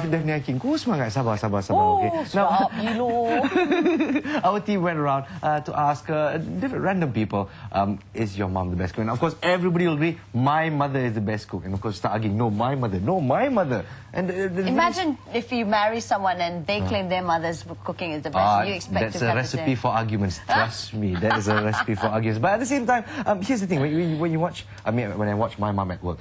definitely Hakim. Ku semangat, sabar, okay? Stop, you know. Our team went around to ask different random people, is your mom the best cook? And of course, everybody will agree, my mother is the best cook. And of course, start arguing, no, my mother. And imagine if you marry someone and they claim their mother's cooking is the best. You expect that's to a have recipe for arguments. Trust me, that is a recipe for arguments. But at the same time, here's the thing: when you watch, when I watch my mom at work,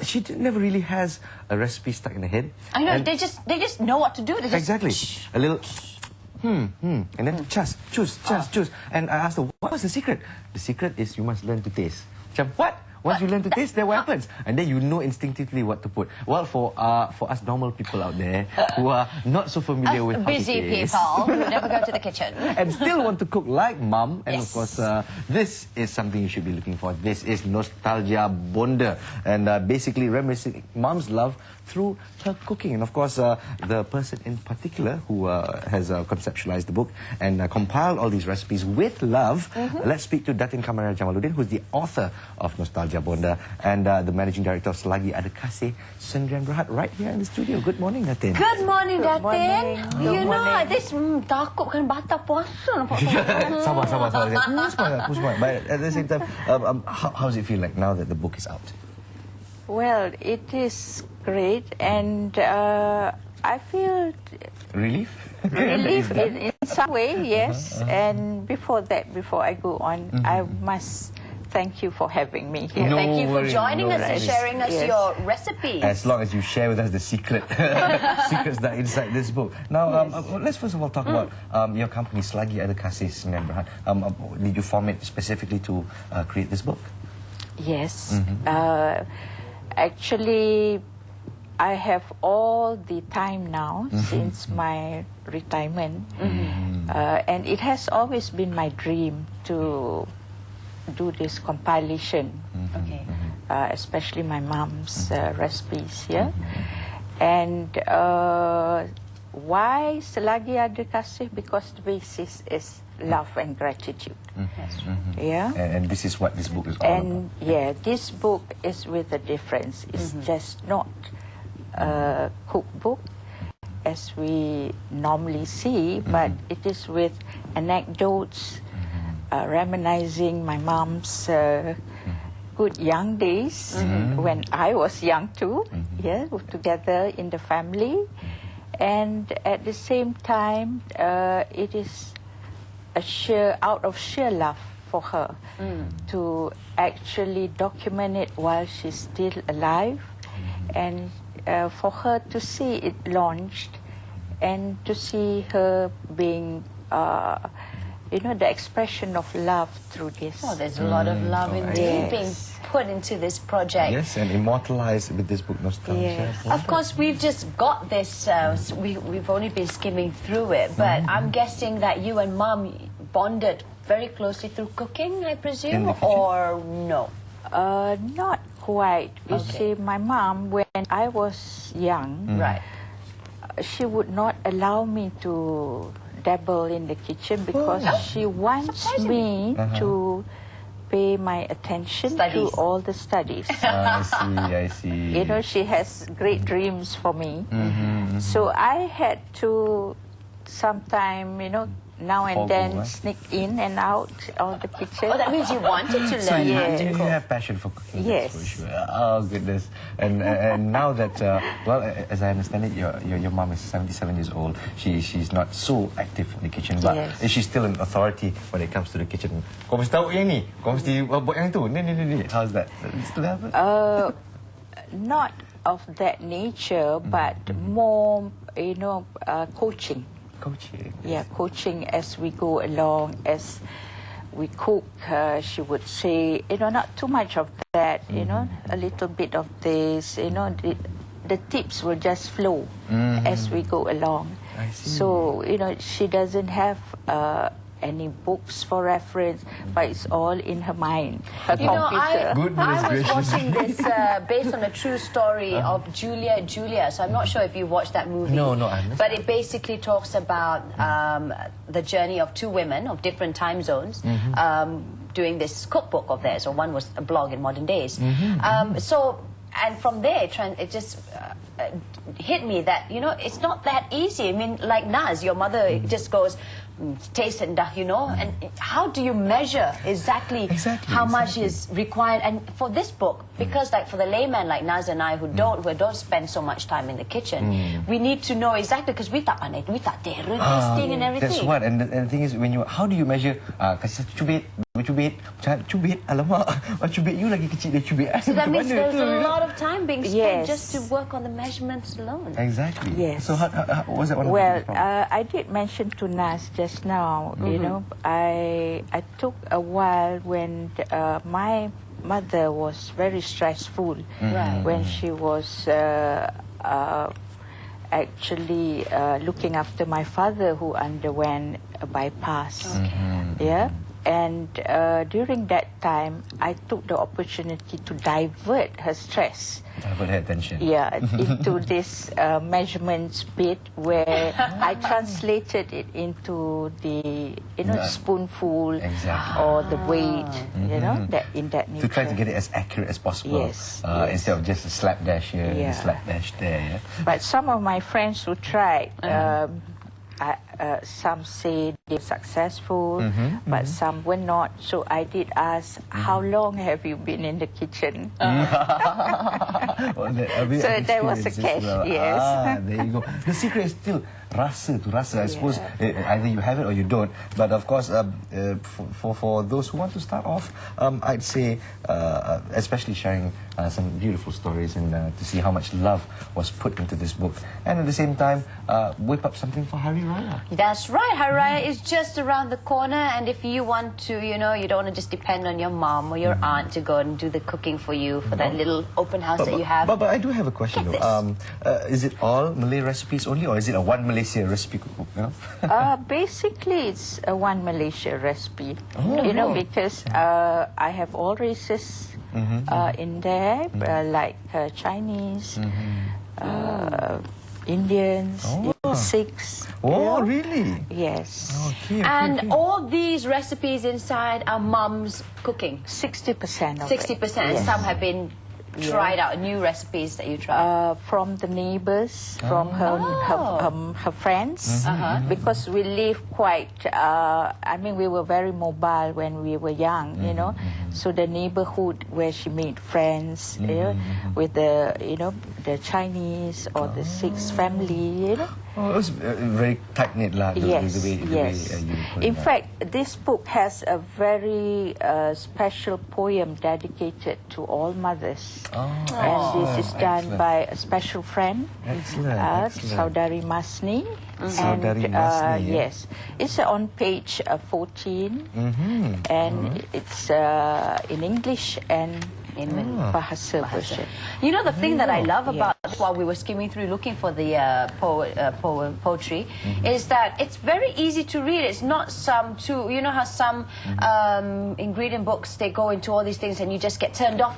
she never really has a recipe stuck in the head. I know, they just know what to do. They just, exactly, a little. And then choose. And I asked her, what was the secret? The secret is you must learn to taste. Macam, what? Once you learn to taste, then what happens? And then you know instinctively what to put. Well, for us normal people out there who are not so familiar with how to taste, busy people who never go to the kitchen and still want to cook like mum, and yes. of course, this is something you should be looking for. This is Nostalgia Bonda, and basically reminiscing mum's love through her cooking. And of course, the person in particular who has conceptualized the book and compiled all these recipes with love. Let's speak to Datin Kamariah Jamaludin, who's the author of Nostalgia Bonda and the managing director of Selagi Ada Kasih Sendirian Berhad, right here in the studio. Good morning, Datin. Good morning, Datin. Good know, this takut kan batal puasa nampak. Sabar. But at the same time, how does it feel like now that the book is out? Well, it is great, and I feel relief in some way, yes. And before I go on, I must thank you for having me here. Thank you for joining us and sharing us your recipes. As long as you share with us the secrets that are inside this book. Now, let's first of all talk about your company, Selagi Ada Kasih Sendirian Berhad. Did you form it specifically to create this book? Yes. Actually, I have all the time now since my retirement, and it has always been my dream to do this compilation, especially my mom's recipes here. And why Selagi Ada Kasih? Because the basis is love and gratitude. Yeah. And this is what this book is all about. Yeah, this book is with a difference. It's just not a cookbook as we normally see, but it is with anecdotes, reminiscing my mom's good young days when I was young too. Yeah, together in the family, and at the same time, it is out of sheer love for her to actually document it while she's still alive, and for her to see it launched and to see her being the expression of love through this. Oh, there's a lot of love indeed being put into this project. Yes, and immortalized with this book, Nostalgia. Yeah. Of course, we've just got this, we've only been skimming through it, but I'm guessing that you and Mum bonded very closely through cooking, I presume, or no? Not quite. You see, my mom, when I was young, she would not allow me to dabble in the kitchen because she wants me to pay my attention to all the studies. I see. You know, she has great dreams for me. So I had to sometime, now and then sneak in and out of the kitchen. Oh, that means you wanted to learn how to cook. You have passion for cooking, yes. That's for sure. Oh, goodness. And now that, well, as I understand it, your mom is 77 years old. She's not so active in the kitchen, but is she still an authority when it comes to the kitchen? Kau mesti tahu yang ni, kau mesti buat yang tu. Ni. How's that? Does it still happen? Not of that nature, but more, coaching. Coaching. Yeah, coaching as we go along, as we cook. She would say, not too much of that, a little bit of this, the tips will just flow as we go along. I see. So, she doesn't have any books for reference, but it's all in her mind, her computer. I was watching this based on a true story of Julia, so I'm not sure if you watched that movie. No, I haven't. But it basically talks about the journey of two women of different time zones doing this cookbook of theirs, or one was a blog in modern days. So and from there, it just hit me that, you know, it's not that easy. I mean, like Naz, your mother just goes, taste and dah, you know, and how do you measure exactly how much is required? And for this book, because like for the layman like Naz and I who don't spend so much time in the kitchen, we need to know exactly, because we tak tasting and everything. That's what, and the thing is, how do you measure? Kasi cubit, alamak, cubit you lagi kecil dari cubit. So that means there's a lot of time being spent just to work on the measurements alone. Exactly. Yes. So how was that one? Well, I did mention to Nas just now, you know, I took a while when my mother was very stressful when she was actually looking after my father who underwent a bypass. Yeah. And during that time, I took the opportunity to divert her stress. Divert her attention. Yeah, into this measurements bit where I translated it into the, you know, spoonful or the weight, you know, that in that nature. To try to get it as accurate as possible. Yes, instead of just a slapdash here and a slapdash there. Yeah? But some of my friends who tried, some say they're successful, but some were not. So I did ask, how long have you been in the kitchen? Well, so there was a catch, yes. There you go. The secret is still rasa to rasa. I suppose either you have it or you don't. But of course, for those who want to start off, I'd say, especially sharing some beautiful stories and to see how much love was put into this book. And at the same time, whip up something for Hari Raya. That's right. Hari Raya is just around the corner, and if you want to, you know, you don't want to just depend on your mom or your aunt to go and do the cooking for you for that little open house that you have. But I do have a question though. Is it all Malay recipes only, or is it a one Malaysia recipe cookbook? You know? Basically, it's a one Malaysia recipe. You know, because I have all races in there, like Chinese, Indians, Sikhs. Oh, really? Yes. Okay. And all these recipes inside are Mum's cooking. 60% of 60%. it. Some have been tried out, new recipes that you tried. From the neighbors, from her friends, because we live quite. I mean, we were very mobile when we were young, you know. So the neighborhood where she made friends, you know, with the, you know, the Chinese or the Sikh family, you know. Oh, it was very tight-knit lah. Yes, the way you put In it. fact, this book has a very special poem dedicated to all mothers. And this is done by a special friend, Saudari Masni. Saudari Masni, yes. It's on page 14, and it's in English and in Bahasa version. You know, the thing that I love about while we were skimming through looking for the poetry is that it's very easy to read. It's not you know how some ingredient books, they go into all these things and you just get turned off.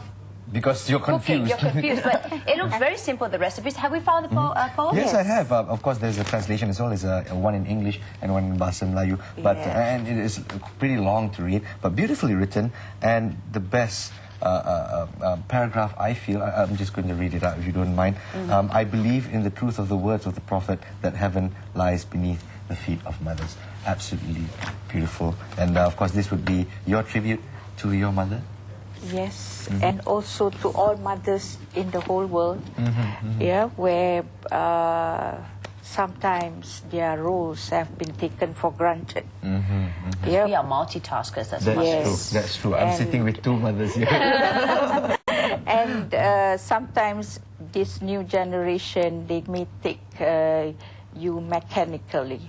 Because you're confused. You're confused, but it looks very simple, the recipes. Have we found the poem? Yes, I have. Of course, there's a translation as well. There's one in English and one in Bahasa Melayu. But and it is pretty long to read, but beautifully written. And the best paragraph, I feel, I'm just going to read it out if you don't mind. I believe in the truth of the words of the Prophet that heaven lies beneath the feet of mothers. Absolutely beautiful. And of course, this would be your tribute to your mother. Yes, and also to all mothers in the whole world, where sometimes their roles have been taken for granted. We are multitaskers, that's true. That's true. I'm sitting with two mothers here. And sometimes this new generation, they may take you mechanically,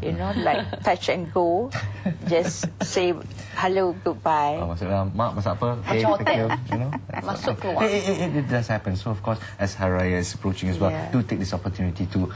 you know, like touch and go, just say hello, goodbye. Mak masak apa? Okay, thank you. You know, Masuk keluar. It does happen. So of course, as Hari Raya is approaching as well, do take this opportunity to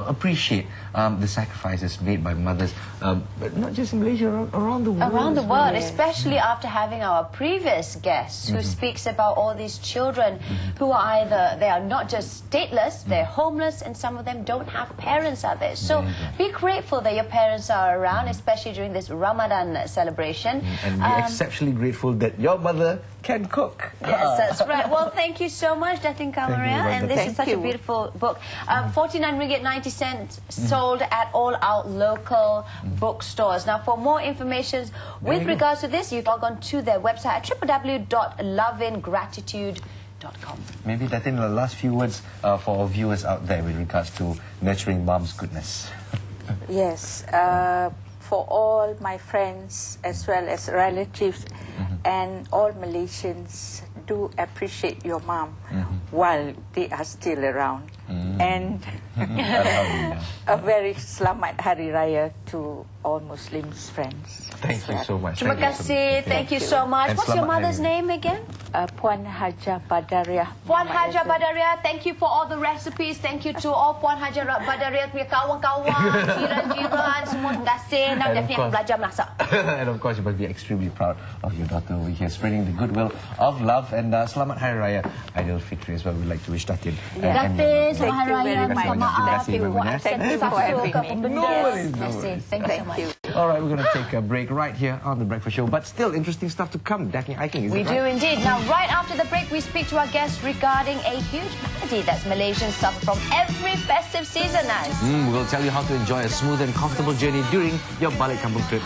appreciate the sacrifices made by mothers, but not just in Malaysia, around the world. Around the world, especially after having our previous guest who speaks about all these children who are either, they are not just stateless, they're homeless, and some of them don't have parents are there. So be grateful that your parents are around, especially during this Ramadan celebration. And be exceptionally grateful that your mother can cook. Yes, that's right. Well, thank you so much, Datin Kamariah. And this is such a beautiful book. 49 ringgit 90 cents, sold at all our local bookstores. Now, for more information with regards to this, you log on to their website at www.loveingratitude.com. Maybe Datin, the last few words for our viewers out there with regards to nurturing mom's goodness. Yes, for all my friends as well as relatives and all Malaysians, do appreciate your mom while they are still around. And a very selamat Hari Raya to all Muslims friends. Thank you so much. Terima kasih. Thank you so much. And What's your selamat mother's Hari Raya. name again? Puan Haja Badariah. Puan Haja Badariah, thank you for all the recipes. Thank you to all Puan Haja Badariah punya kawan-kawan, jiran-jiran, semua terima kasih. Now definitely akan belajar masak. And of course, you must be extremely proud of your daughter over here, spreading the goodwill of love. And Selamat Hari Raya Aidilfitri as well. We'd like to wish Datin. Datin, Selamat Hari Raya. Thank you very much. Minta maaf. Terima kasih banyak. Thank you for having me. No worries, no Terima kasih. worries. Thank you so much. All right, we're going to take a break right here on The Breakfast Show. But still, interesting stuff to come. Daphne, I think, is We it do right? indeed. Now, right after the break, we speak to our guest regarding a huge malady that Malaysians suffer from every festive season, Naz. We'll tell you how to enjoy a smooth and comfortable journey during your balik kampung trip.